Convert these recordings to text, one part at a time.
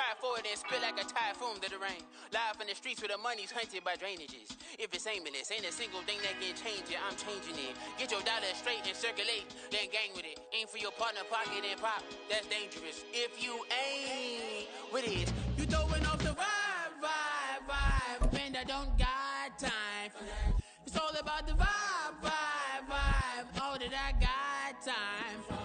Try for it and spill like a typhoon to the rain. Live in the streets where the money's hunted by drainages. If it's aimless, ain't a single thing that can change it. I'm changing it. Get your dollar straight and circulate, then gang with it. Aim for your partner, pocket and pop. That's dangerous. If you ain't with it, you throwing off the vibe. And I don't got time for that. It's all about the vibe. All that I got time for.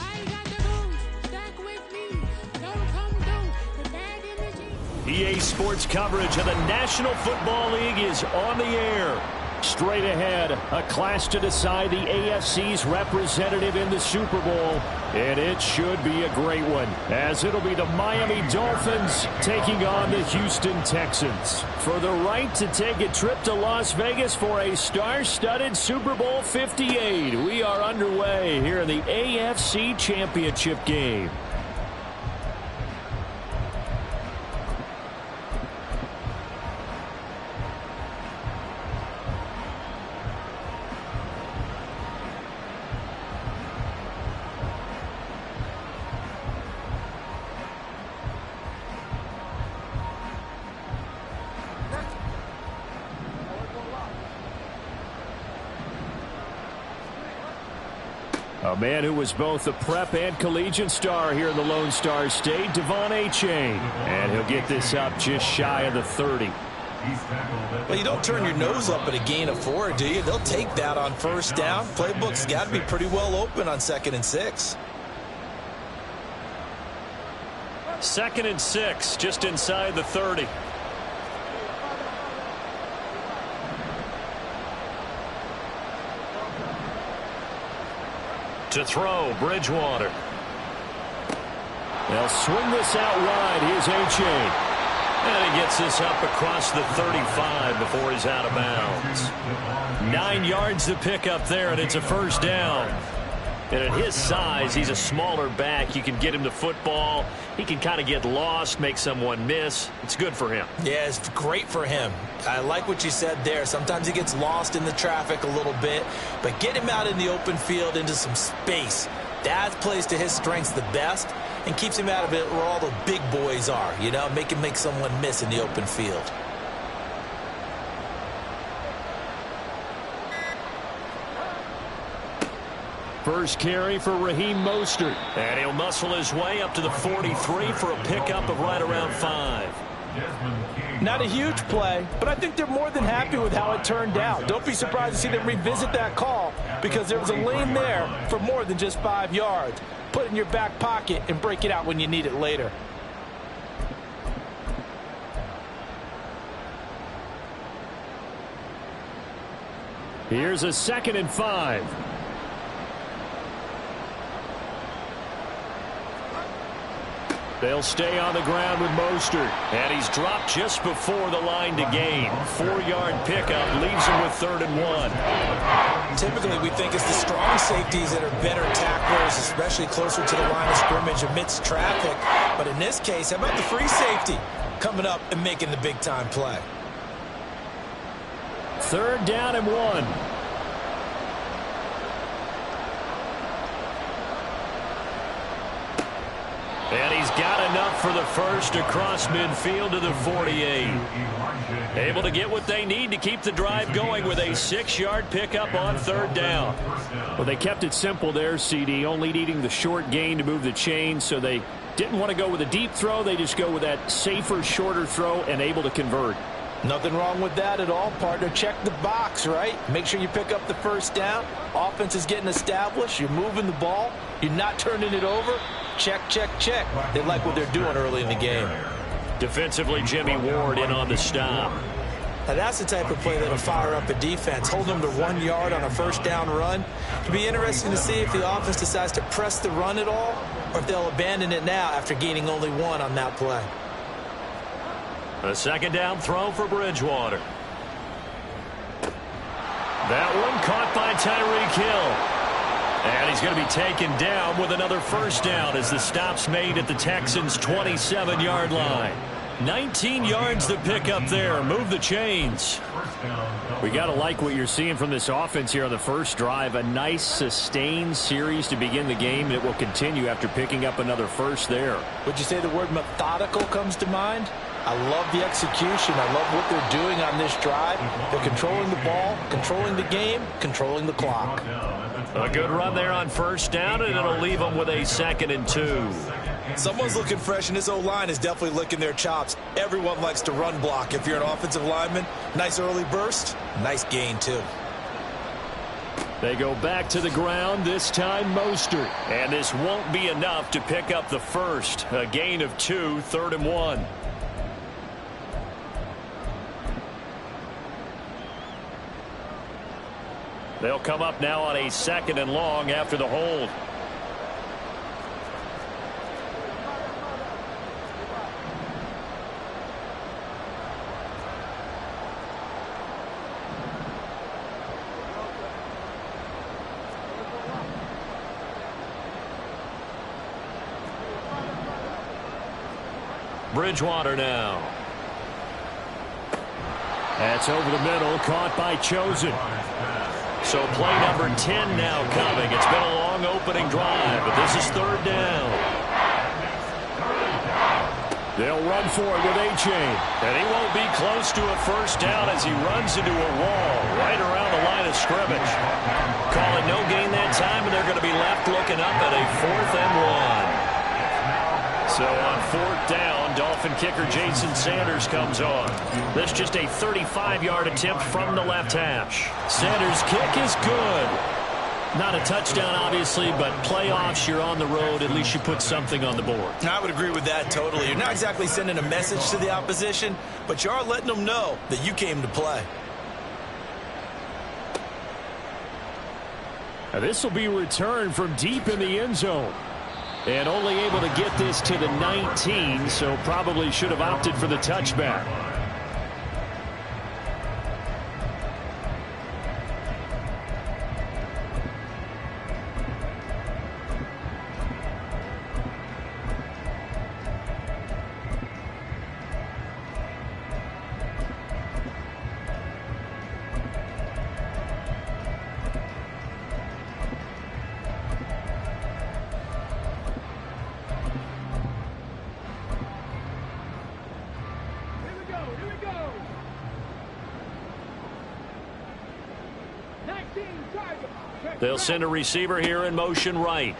I got the rules, stack with me. Don't come through with bad images. EA Sports coverage of the National Football League is on the air. Straight ahead, a clash to decide the AFC's representative in the Super Bowl. And it should be a great one, as it'll be the Miami Dolphins taking on the Houston Texans for the right to take a trip to Las Vegas for a star-studded Super Bowl 58. We are underway here in the AFC Championship game. A man who was both a prep and collegiate star here in the Lone Star State, Devon Achane. And he'll get this up just shy of the 30. Well, you don't turn your nose up at a gain of 4, do you? They'll take that on first down. Playbook's got to be pretty well open on 2nd and 6. 2nd and 6, just inside the 30. To throw, Bridgewater. They'll swing this out wide. Here's Achane. And he gets this up across the 35 before he's out of bounds. 9 yards to pick up there, and it's a first down. And at his size, he's a smaller back. You can get him the football. He can kind of get lost, make someone miss. It's good for him. Yeah, it's great for him. I like what you said there. Sometimes he gets lost in the traffic a little bit, but get him out in the open field into some space. That plays to his strengths the best and keeps him out of it where all the big boys are, you know, make him make someone miss in the open field. First carry for Raheem Mostert. And he'll muscle his way up to the 43 for a pickup of right around 5. Not a huge play, but I think they're more than happy with how it turned out. Don't be surprised to see them revisit that call because there was a lane there for more than just 5 yards. Put it in your back pocket and break it out when you need it later. Here's a 2nd and 5. They'll stay on the ground with Mostert. And he's dropped just before the line to gain. 4-yard pickup leaves him with 3rd and 1. Typically, we think it's the strong safeties that are better tacklers, especially closer to the line of scrimmage amidst traffic. But in this case, how about the free safety coming up and making the big-time play? 3rd down and 1. And he's got enough for the first across midfield to the 48. Able to get what they need to keep the drive going with a 6-yard pickup on 3rd down. Well, they kept it simple there, CD, only needing the short gain to move the chain, so they didn't want to go with a deep throw. They just go with that safer, shorter throw and able to convert. Nothing wrong with that at all, partner. Check the box, right? Make sure you pick up the first down. Offense is getting established. You're moving the ball. You're not turning it over. Check, check, check. They like what they're doing early in the game. Defensively, Jimmy Ward in on the stop. Now that's the type of play that'll fire up a defense. Hold them to 1 yard on a first down run. It'll be interesting to see if the offense decides to press the run at all or if they'll abandon it now after gaining only 1 on that play. A 2nd down throw for Bridgewater. That one caught by Tyreek Hill. And he's going to be taken down with another first down as the stop's made at the Texans' 27-yard line. 19 yards to pick up there. Move the chains. We got to like what you're seeing from this offense here on the first drive. A nice sustained series to begin the game, and it will continue after picking up another first there. Would you say the word methodical comes to mind? I love the execution. I love what they're doing on this drive. They're controlling the ball, controlling the game, controlling the clock. A good run there on first down, and it'll leave them with a 2nd and 2. Someone's looking fresh, and this O-line is definitely licking their chops. Everyone likes to run block. If you're an offensive lineman, nice early burst, nice gain too. They go back to the ground, this time Mostert. And this won't be enough to pick up the first. A gain of 2, 3rd and 1. They'll come up now on a 2nd and long after the hold. Bridgewater now. That's over the middle, caught by Chosen. So play number 10 now coming. It's been a long opening drive, but this is 3rd down. They'll run for it with A-Chain. And he won't be close to a first down as he runs into a wall right around the line of scrimmage. Call it no gain that time, and they're going to be left looking up at a 4th and 1. So on 4th down, Dolphin kicker Jason Sanders comes on. This just a 35-yard attempt from the left hash. Sanders' kick is good. Not a touchdown, obviously, but playoffs, you're on the road. At least you put something on the board. I would agree with that totally. You're not exactly sending a message to the opposition, but you are letting them know that you came to play. Now this will be returned from deep in the end zone. And only able to get this to the 19, so probably should have opted for the touchback. They'll send a receiver here in motion right.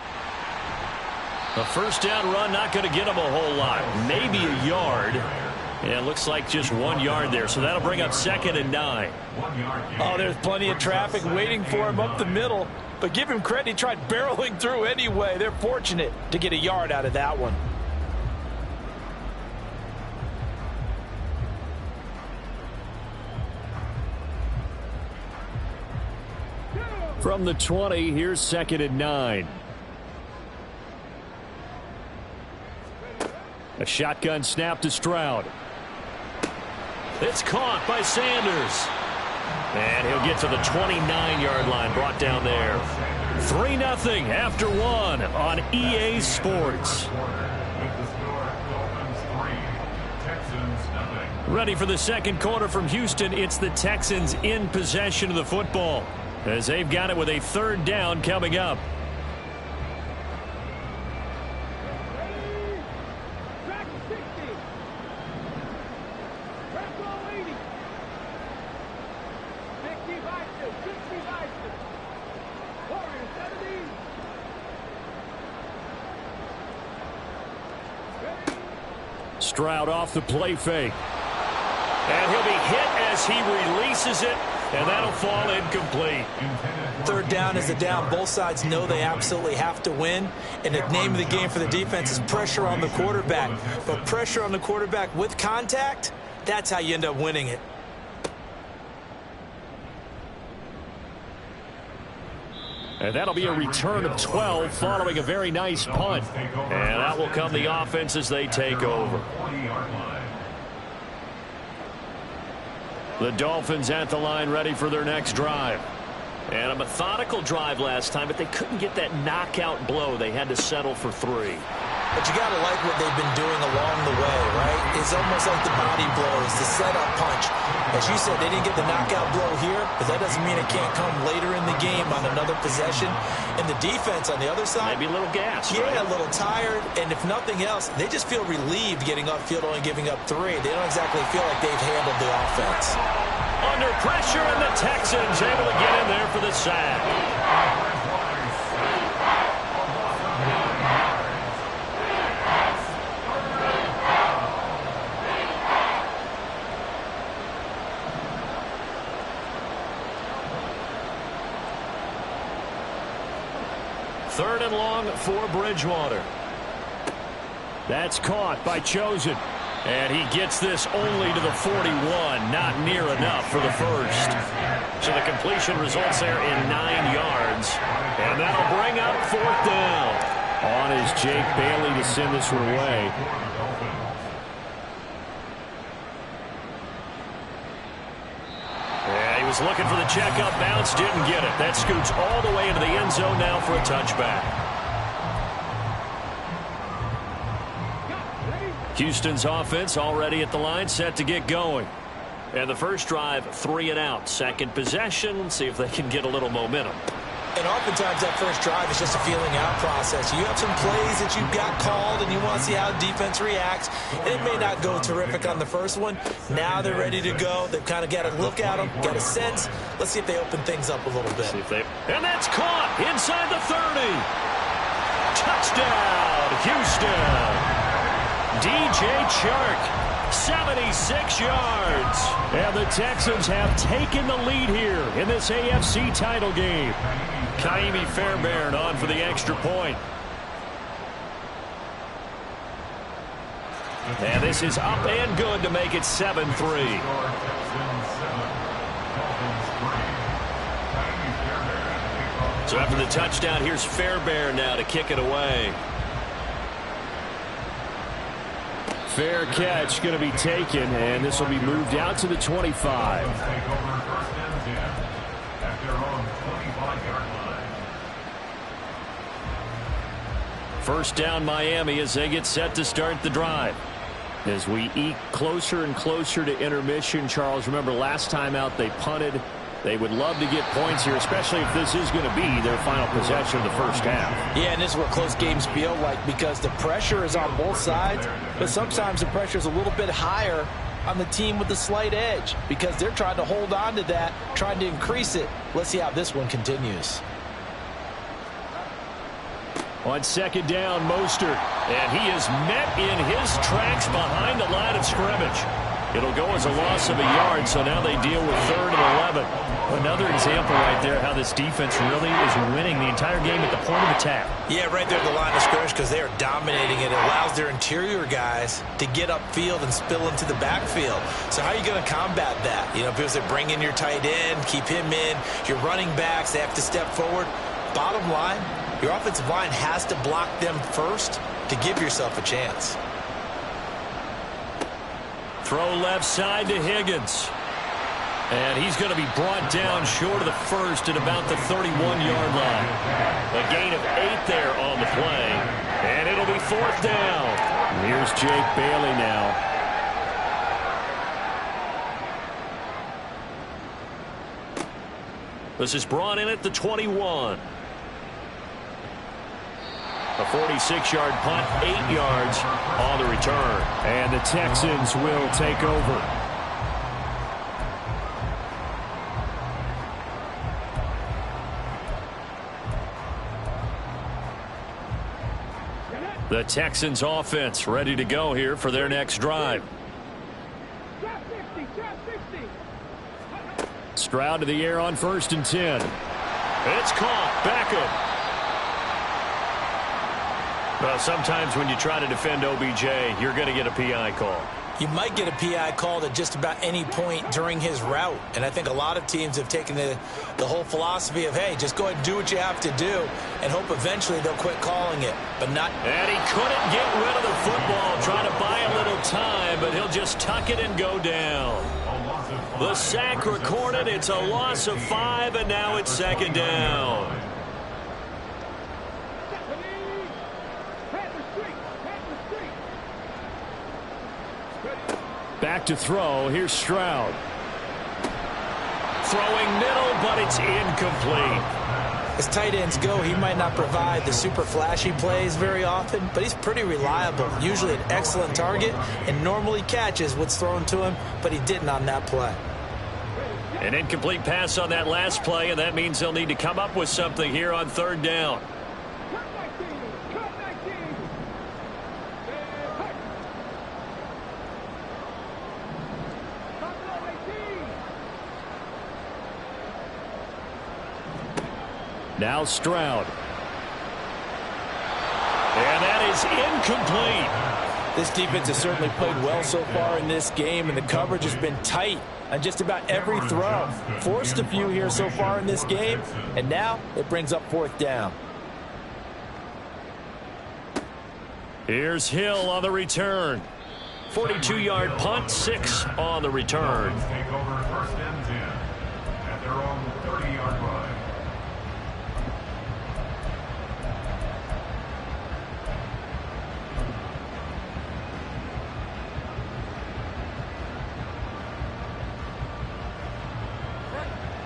A first down run, not going to get him a whole lot. Maybe a yard. Yeah, it looks like just 1 yard there. So that'll bring up 2nd and 9. Oh, there's plenty of traffic waiting for him up the middle. But give him credit, he tried barreling through anyway. They're fortunate to get a yard out of that one. From the 20, here's 2nd and 9. A shotgun snap to Stroud. It's caught by Sanders. And he'll get to the 29-yard line, brought down there. 3-0 after 1 on EA Sports. Ready for the second quarter from Houston. It's the Texans in possession of the football, as they've got it with a 3rd down coming up. Stroud off the play fake. And he'll be hit as he releases it, and that'll fall incomplete. 3rd down is a down. Both sides know they absolutely have to win, and the name of the game for the defense is pressure on the quarterback. But pressure on the quarterback with contact, that's how you end up winning it. And that'll be a return of 12 following a very nice punt. And that will come the offense as they take over. The Dolphins at the line, ready for their next drive. And a methodical drive last time, but they couldn't get that knockout blow. They had to settle for 3. But you got to like what they've been doing along the way, right? is almost like the body blows, the setup punch. As you said, they didn't get the knockout blow here, but that doesn't mean it can't come later in the game on another possession. And the defense on the other side, maybe a little gas. Yeah, right? A little tired. And if nothing else, they just feel relieved getting upfield, only giving up 3. They don't exactly feel like they've handled the offense. Under pressure, and the Texans able to get in there for the sack. Third and long for Bridgewater. That's caught by Chosen. And he gets this only to the 41. Not near enough for the first. So the completion results there in 9 yards. And that'll bring up 4th down. On is Jake Bailey to send this one away. Yeah, he was looking for the checkup bounce, didn't get it. That scoots all the way into the end zone now for a touchback. Houston's offense already at the line, set to get going. And the first drive, 3 and out. Second possession, see if they can get a little momentum. And oftentimes that first drive is just a feeling out process. You have some plays that you've got called and you want to see how defense reacts. And it may not go terrific on the first one. Now they're ready to go. They've kind of got to look at them, get a sense. Let's see if they open things up a little bit. And that's caught inside the 30. Touchdown, Houston. DJ Chark, 76 yards. And the Texans have taken the lead here in this AFC title game. Kaimi Fairbairn on for the extra point. And this is up and good to make it 7-3. So after the touchdown, here's Fairbairn now to kick it away. Fair catch going to be taken, and this will be moved out to the 25. First down Miami as they get set to start the drive. As we eke closer and closer to intermission, Charles, remember last time out they punted. They would love to get points here, especially if this is going to be their final possession of the first half. Yeah, and this is what close games feel like because the pressure is on both sides, but sometimes the pressure is a little bit higher on the team with the slight edge because they're trying to hold on to that, trying to increase it. Let's see how this one continues. On second down, Mostert, and he is met in his tracks behind the line of scrimmage. It'll go as a loss of a yard, so now they deal with 3rd and 11. Another example right there how this defense really is winning the entire game at the point of attack. Yeah, right there at the line of scrimmage because they are dominating it. It allows their interior guys to get upfield and spill into the backfield. So how are you going to combat that? You know, because they bring in your tight end, keep him in, your running backs, they have to step forward. Bottom line, your offensive line has to block them first to give yourself a chance. Throw left side to Higgins. And he's going to be brought down short of the first at about the 31-yard line. A gain of 8 there on the play. And it'll be 4th down. Here's Jake Bailey now. This is brought in at the 21. A 46-yard punt, 8 yards on the return. And the Texans will take over. The Texans offense ready to go here for their next drive. Stroud to the air on 1st and 10. It's caught. Beckham. Well, sometimes when you try to defend OBJ, you're going to get a PI call. You might get a PI called at just about any point during his route. And I think a lot of teams have taken the whole philosophy of, hey, just go ahead and do what you have to do and hope eventually they'll quit calling it. But not. And he couldn't get rid of the football, trying to buy a little time, but he'll just tuck it and go down. The sack recorded. It's a loss of 5, and now it's 2nd down. Back to throw. Here's Stroud. Throwing middle, but it's incomplete. As tight ends go, he might not provide the super flashy plays very often, but he's pretty reliable. Usually an excellent target and normally catches what's thrown to him, but he didn't on that play. An incomplete pass on that last play, and that means they'll need to come up with something here on third down. Now Stroud. And that is incomplete. This defense has certainly played well so far in this game, and the coverage has been tight on just about every throw. Forced a few here so far in this game, and now it brings up fourth down. Here's Hill on the return. 42-yard punt, 6 on the return. Take over first and 10 at their own 30-yard line.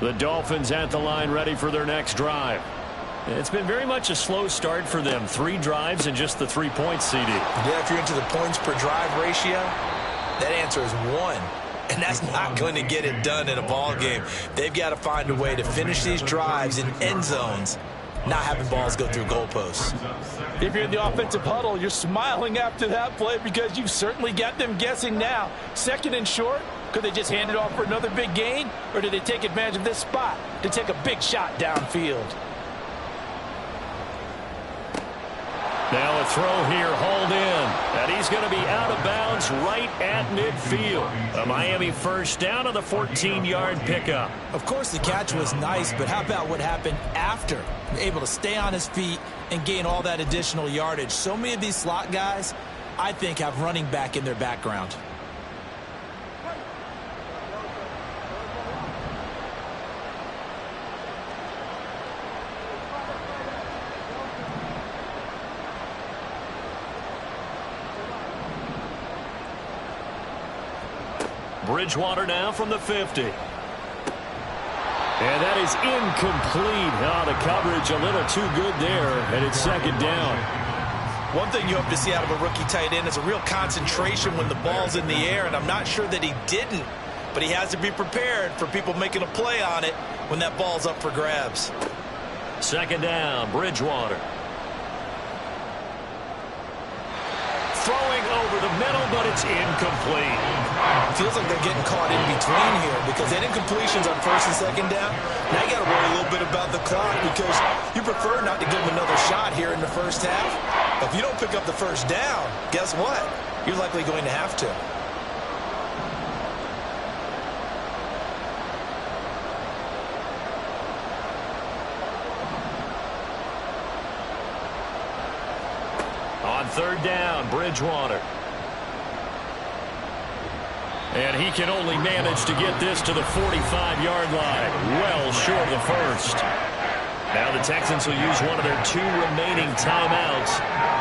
The Dolphins at the line, ready for their next drive. It's been very much a slow start for them. 3 drives and just the 3 points, CD. Yeah, if you're into the points per drive ratio, that answer is 1. And that's not going to get it done in a ball game. They've got to find a way to finish these drives in end zones, not having balls go through goalposts. If you're in the offensive huddle, you're smiling after that play because you've certainly got them guessing now. 2nd and short. Could they just hand it off for another big gain? Or did they take advantage of this spot to take a big shot downfield? Now a throw here, hauled in. And he's going to be out of bounds right at midfield. A Miami first down on the 14-yard pickup. Of course, the catch was nice, but how about what happened after? Able to stay on his feet and gain all that additional yardage. So many of these slot guys, I think, have running back in their background. Bridgewater now from the 50. And that is incomplete. Oh, the coverage a little too good there, and it's 2nd down. One thing you hope to see out of a rookie tight end is a real concentration when the ball's in the air, and I'm not sure that he didn't, but he has to be prepared for people making a play on it when that ball's up for grabs. 2nd down, Bridgewater. Throwing over the middle, but it's incomplete. Feels like they're getting caught in between here because that incompletion's on 1st and 2nd down. Now you got to worry a little bit about the clock because you prefer not to give them another shot here in the first half. If you don't pick up the first down, guess what? You're likely going to have to. On 3rd down, Bridgewater. And he can only manage to get this to the 45-yard line. Well short of the first. Now the Texans will use one of their 2 remaining timeouts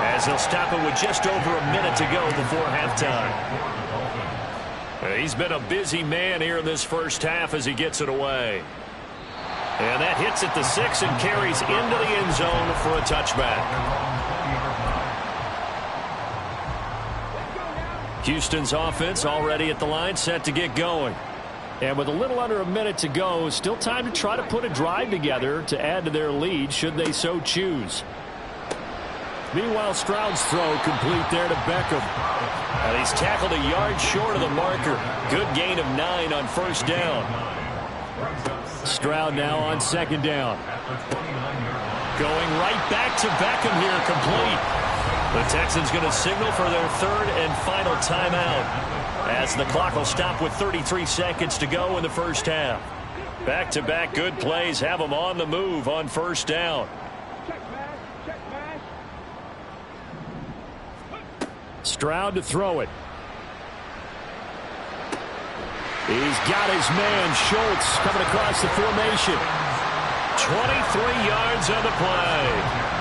as they'll stop it with just over a minute to go before halftime. He's been a busy man here in this first half as he gets it away. And that hits at the 6 and carries into the end zone for a touchback. Houston's offense already at the line, set to get going. And with a little under a minute to go, still time to try to put a drive together to add to their lead should they so choose. Meanwhile, Stroud's throw complete there to Beckham. And he's tackled a yard short of the marker. Good gain of 9 on 1st down. Stroud now on 2nd down. Going right back to Beckham here, complete. The Texans going to signal for their 3rd and final timeout as the clock will stop with 33 seconds to go in the first half. Back-to-back good plays have them on the move on 1st down. Stroud to throw it. He's got his man, Schultz, coming across the formation. 23 yards on the play.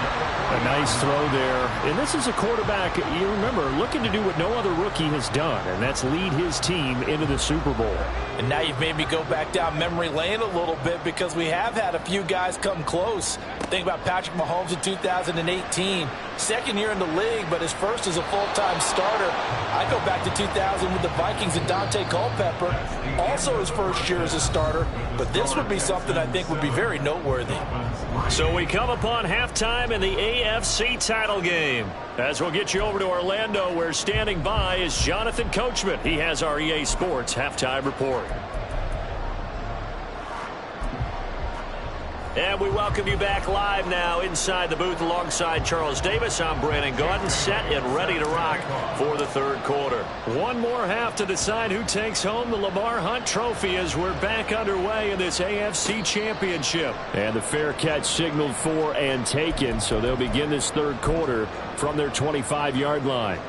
A nice throw there. And this is a quarterback, you remember, looking to do what no other rookie has done, and that's lead his team into the Super Bowl. And now you've made me go back down memory lane a little bit because we have had a few guys come close. Think about Patrick Mahomes in 2018. Second year in the league, but his first as a full-time starter. I go back to 2000 with the Vikings and Dante Culpepper. Also his first year as a starter. But this would be something I think would be very noteworthy. So we come upon halftime in the AFC title game. As we'll get you over to Orlando, where standing by is Jonathan Coachman. He has our EA Sports halftime report. And we welcome you back live now inside the booth alongside Charles Davis. I'm Brandon Gaudin, set and ready to rock for the third quarter. One more half to decide who takes home the Lamar Hunt Trophy as we're back underway in this AFC Championship. And the fair catch signaled for and taken, so they'll begin this third quarter from their 25-yard line.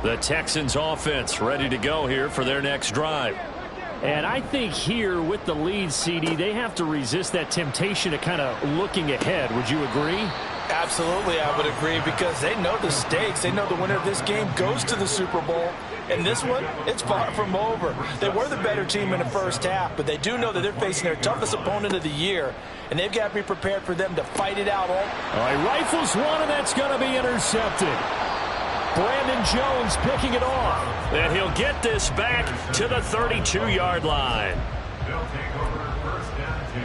The Texans offense ready to go here for their next drive. And I think here with the lead, CD, they have to resist that temptation to kind of looking ahead. Would you agree? Absolutely, I would agree, because they know the stakes. They know the winner of this game goes to the Super Bowl. And this one, it's far from over. They were the better team in the first half, but they do know that they're facing their toughest opponent of the year, and they've got to be prepared for them to fight it out. All right, rifles one, and that's going to be intercepted. Brandon Jones picking it off. And he'll get this back to the 32-yard line. They'll take over first and 10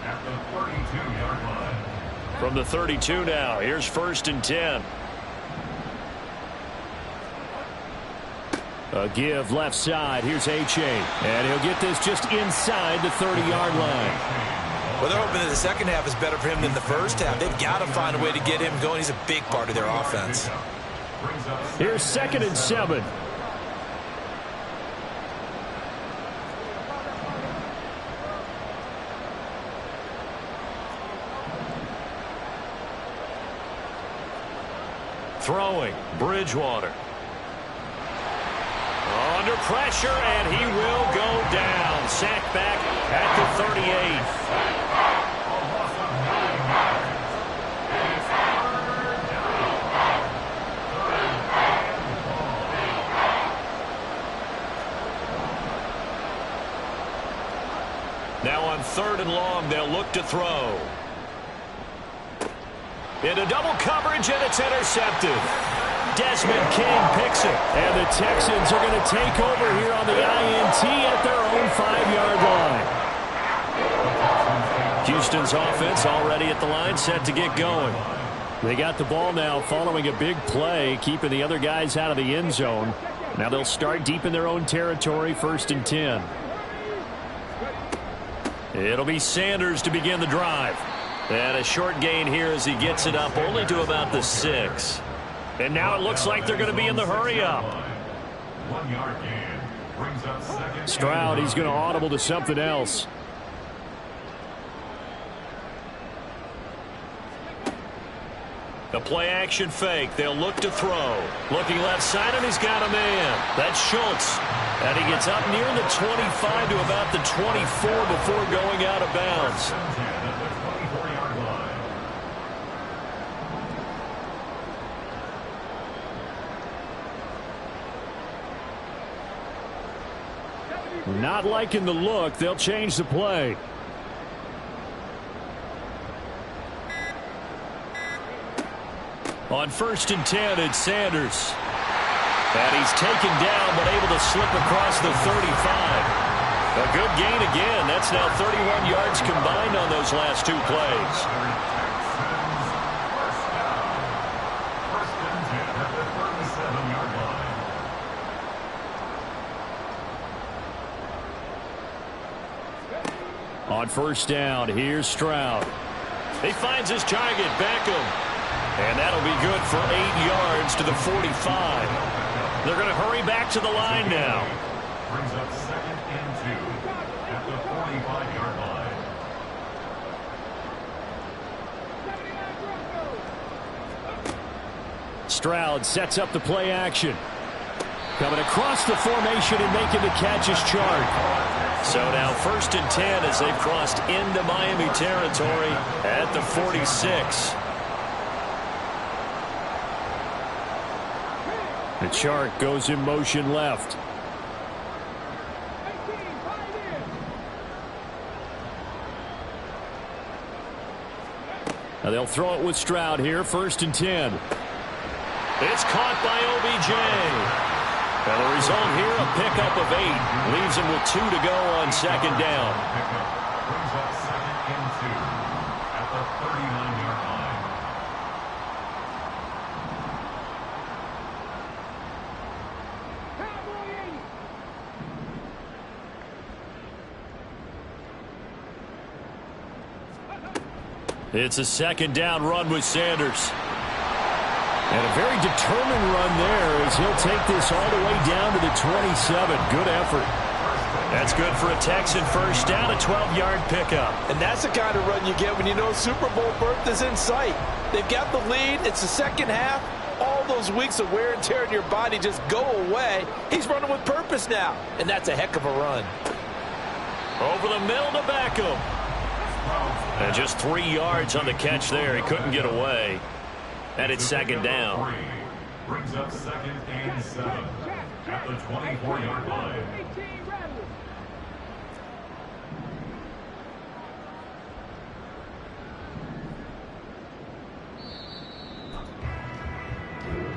at the 32-yard line. From the 32 now, here's first and 10. A give left side. Here's H.A. And he'll get this just inside the 30-yard line. Well, they're hoping that the second half is better for him than the first half. They've got to find a way to get him going. He's a big part of their offense. Here's second and 7. Throwing, Bridgewater. Under pressure, and he will go down. Sacked back at the 38. Now on third and long, they'll look to throw. Into double coverage, and it's intercepted. Desmond King picks it. And the Texans are going to take over here on the INT at their own 5-yard line. Houston's offense already at the line, set to get going. They got the ball now following a big play, keeping the other guys out of the end zone. Now they'll start deep in their own territory, first and 10. It'll be Sanders to begin the drive. And a short gain here as he gets it up only to about the 6. And now it looks like they're going to be in the hurry-up. 1 yard gain brings up second. Stroud, he's going to audible to something else. The play-action fake. They'll look to throw. Looking left side, and he's got a man. That's Schultz. And he gets up near the 25 to about the 24 before going out of bounds. Not liking the look. They'll change the play. On first and 10, it's Sanders. And he's taken down, but able to slip across the 35. A good gain again. That's now 31 yards combined on those last two plays. First and 10 at the 37-yard line. On first down, here's Stroud. He finds his target, Beckham. And that'll be good for 8 yards to the 45. They're going to hurry back to the line now. Brings up second and 2 at the 45-yard Stroud sets up the play action. Coming across the formation and making the catch is Chark. So now 1st and 10 as they've crossed into Miami territory at the 46. The Chark goes in motion left. Now they'll throw it with Stroud here, 1st and 10. It's caught by OBJ. And the result here, a pickup of 8. Leaves him with 2 to go on 2nd down. Brings up 2nd and 2 at the 39-yard line. It's a 2nd down run with Sanders. And a very determined run there as he'll take this all the way down to the 27. Good effort. That's good for a Texan 1st down, a 12-yard pickup. And that's the kind of run you get when you know Super Bowl berth is in sight. They've got the lead. It's the second half. All those weeks of wear and tear in your body just go away. He's running with purpose now. And that's a heck of a run. Over the middle to Beckham. And just 3 yards on the catch there. He couldn't get away. And it's 2nd down. Brings up 2nd and 7 at the 24-yard line.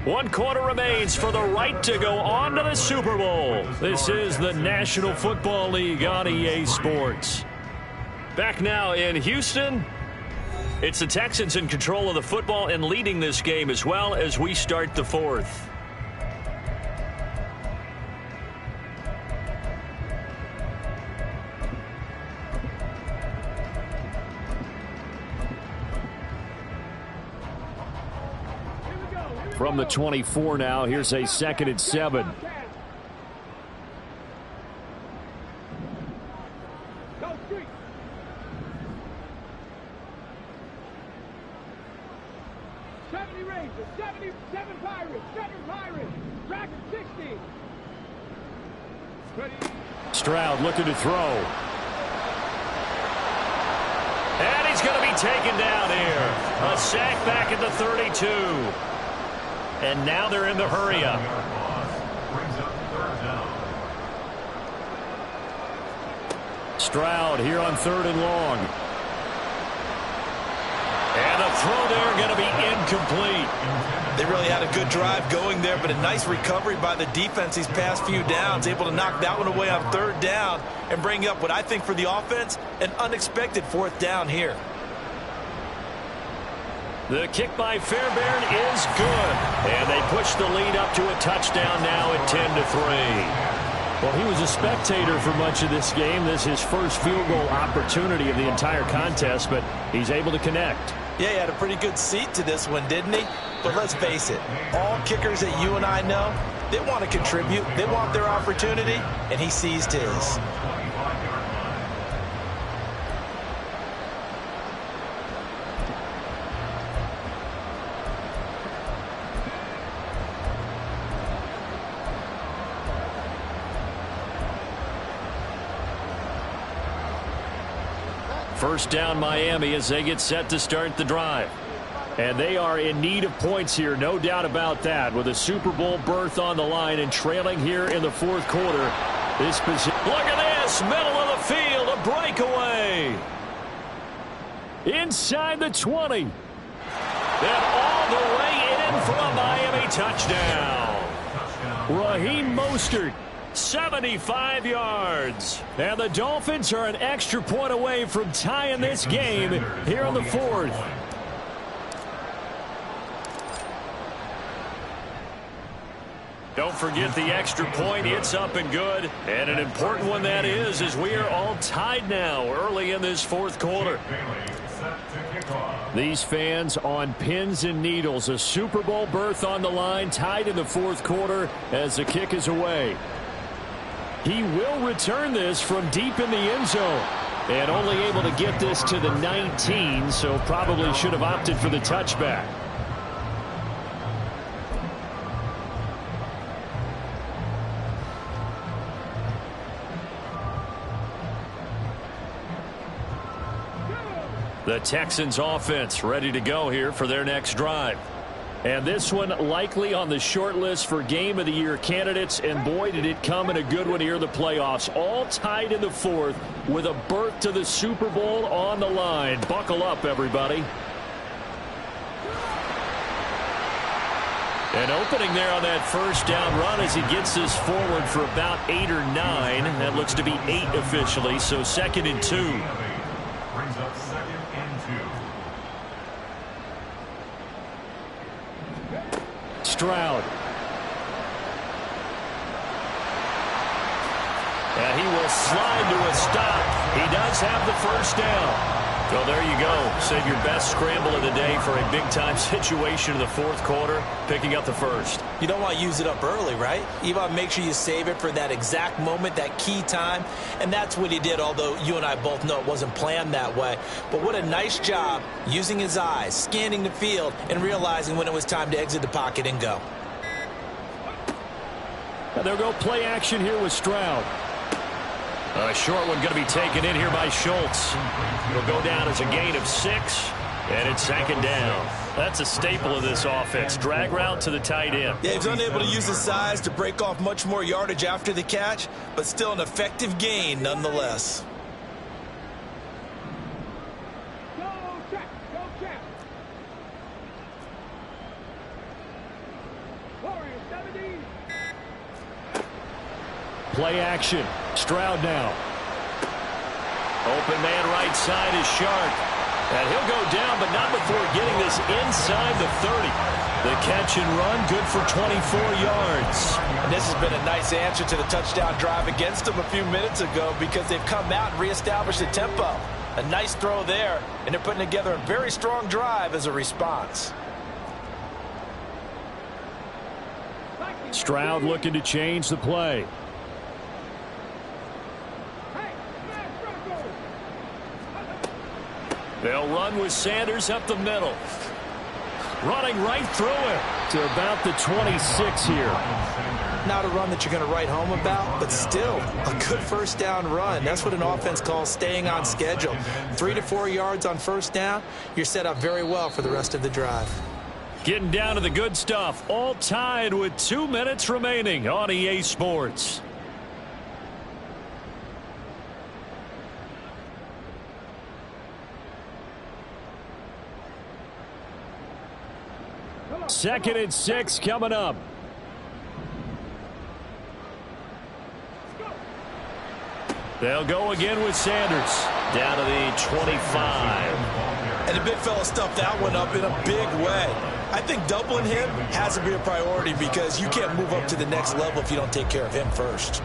One quarter remains for the right to go on to the Super Bowl. This is the National Football League on EA Sports. Back now in Houston. It's the Texans in control of the football and leading this game as well as we start the 4th. From the 24 now, here's a 2nd and 7. Stroud looking to throw. And he's going to be taken down here. A sack back at the 32. And now they're in the hurry up. Brings up 3rd down. Stroud here on 3rd and long. And the throw there going to be incomplete. They really had a good drive going there, but a nice recovery by the defense these past few downs, able to knock that one away on 3rd down and bring up what I think for the offense, an unexpected 4th down here. The kick by Fairbairn is good. And they push the lead up to a touchdown now at 10-3. Well, he was a spectator for much of this game. This is his first field goal opportunity of the entire contest, but he's able to connect. Yeah, he had a pretty good seat to this one, didn't he? But let's face it, all kickers that you and I know, they want to contribute. They want their opportunity, and he seized his. First down Miami as they get set to start the drive. And they are in need of points here, no doubt about that, with a Super Bowl berth on the line and trailing here in the 4th quarter. This position. Look at this, middle of the field, a breakaway. Inside the 20. And all the way in for a Miami touchdown. Raheem Mostert. 75 yards. And the Dolphins are an extra point away from tying this game here in the 4th. Don't forget the extra point. It's up and good. And an important one that is, as we are all tied now early in this 4th quarter. These fans on pins and needles. A Super Bowl berth on the line, tied in the 4th quarter as the kick is away. He will return this from deep in the end zone. And only able to get this to the 19, so probably should have opted for the touchback. The Texans offense ready to go here for their next drive. And this one likely on the short list for Game of the Year candidates. And boy, did it come in a good one here in the playoffs. All tied in the fourth with a berth to the Super Bowl on the line. Buckle up, everybody. An opening there on that first down run as he gets this forward for about 8 or 9. That looks to be 8 officially, so 2nd and 2. Brings up 2nd and 2. Stroud. And he will slide to a stop. He does have the first down. Well, there you go. Save your best scramble of the day for a big-time situation in the fourth quarter, picking up the first. You don't want to use it up early, right? You want to make sure you save it for that exact moment, that key time, and that's what he did, although you and I both know it wasn't planned that way. But what a nice job using his eyes, scanning the field, and realizing when it was time to exit the pocket and go. And they'll go play action here with Stroud. A short one going to be taken in here by Schultz. It'll go down as a gain of 6, and it's 2nd down. That's a staple of this offense. Drag route to the tight end. Yeah, he's unable to use his size to break off much more yardage after the catch, but still an effective gain nonetheless. Play action. Stroud now. Open man right side is Sharp. And he'll go down, but not before getting this inside the 30. The catch and run, good for 24 yards. And this has been a nice answer to the touchdown drive against them a few minutes ago because they've come out and reestablished the tempo. A nice throw there, and they're putting together a very strong drive as a response. Stroud looking to change the play. They'll run with Sanders up the middle. Running right through him. To about the 26 here. Not a run that you're going to write home about, but still a good first down run. That's what an offense calls staying on schedule. 3 to 4 yards on first down, you're set up very well for the rest of the drive. Getting down to the good stuff. All tied with 2 minutes remaining on EA Sports. Second and 6 coming up. They'll go again with Sanders. Down to the 25. And the big fella stuffed that one up in a big way. I think doubling him has to be a priority because you can't move up to the next level if you don't take care of him first.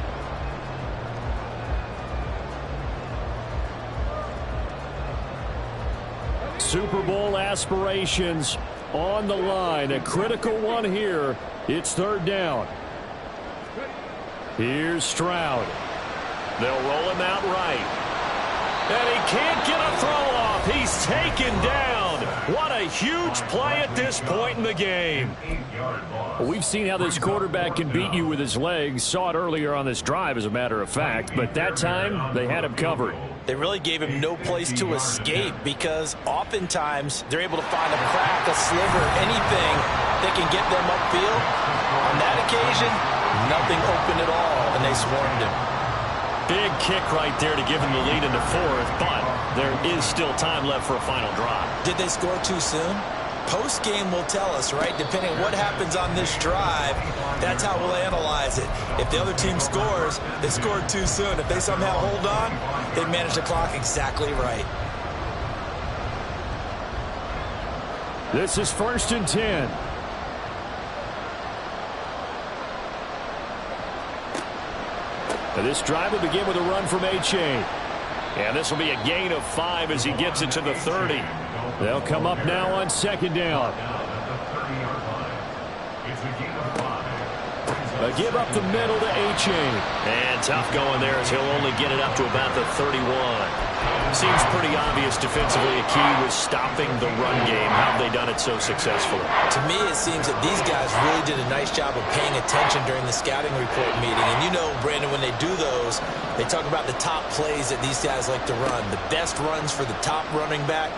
Super Bowl aspirations on the line. A critical one here. It's 3rd down. Here's Stroud. They'll roll him out right. And he can't get a throw off. He's taken down. What a huge play at this point in the game. Well, we've seen how this quarterback can beat you with his legs. Saw it earlier on this drive, as a matter of fact. But that time, they had him covered. They really gave him no place to escape because oftentimes they're able to find a crack, a sliver, anything that can get them upfield. On that occasion, nothing open at all, and they swarmed him. Big kick right there to give him the lead in the 4th, but there is still time left for a final drive. Did they score too soon? Post-game will tell us, right? Depending on what happens on this drive, that's how we'll analyze it. If the other team scores, they scored too soon. If they somehow hold on, they manage the clock exactly right. This is 1st and 10. And this drive will begin with a run from Achane. And this will be a gain of 5 as he gets it to the 30. They'll come up now on 2nd down. A give up the middle to Achane. And tough going there as he'll only get it up to about the 31. Seems pretty obvious defensively a key was stopping the run game. How have they done it so successfully? To me, it seems that these guys really did a nice job of paying attention during the scouting report meeting. And you know, Brandon, when they do those, they talk about the top plays that these guys like to run. The best runs for the top running back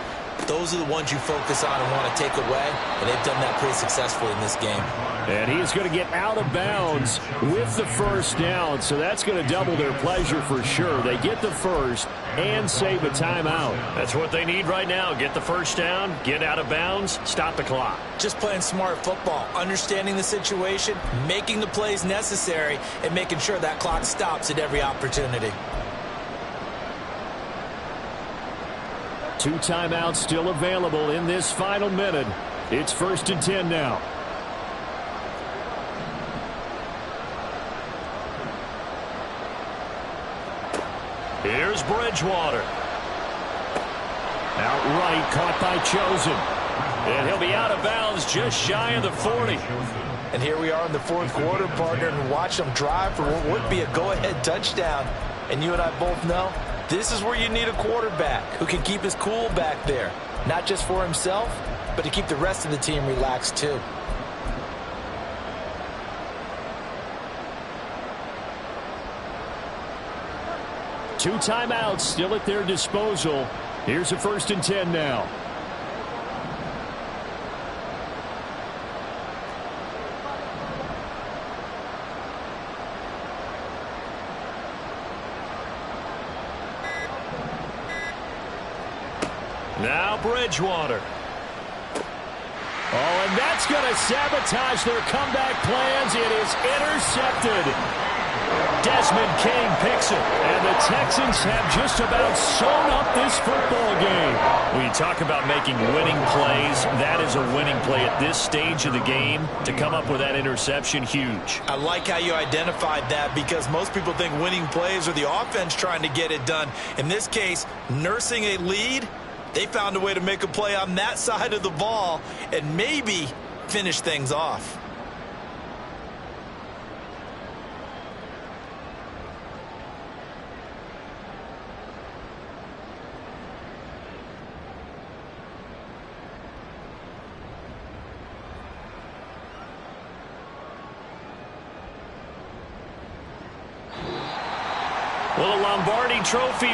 those are the ones you focus on and want to take away, and they've done that pretty successfully in this game. And he's going to get out of bounds with the first down, so that's going to double their pleasure for sure. They get the first and save a timeout. That's what they need right now. Get the first down, get out of bounds, stop the clock. Just playing smart football, understanding the situation, making the plays necessary, and making sure that clock stops at every opportunity. 2 timeouts still available in this final minute. It's 1st and 10 now. Here's Bridgewater. Outright caught by Chosen. And he'll be out of bounds just shy of the 40. And here we are in the 4th quarter, partner, and watch them drive for what would be a go-ahead touchdown. And you and I both know this is where you need a quarterback who can keep his cool back there. Not just for himself, but to keep the rest of the team relaxed too. Two timeouts still at their disposal. Here's a 1st and 10 now. Now Bridgewater. Oh, and that's going to sabotage their comeback plans. It is intercepted. Desmond King picks it, and the Texans have just about sewn up this football game. When you talk about making winning plays, that is a winning play at this stage of the game. To come up with that interception, huge. I like how you identified that, because most people think winning plays are the offense trying to get it done. In this case, nursing a lead, they found a way to make a play on that side of the ball and maybe finish things off. Well, the Lombardi Trophy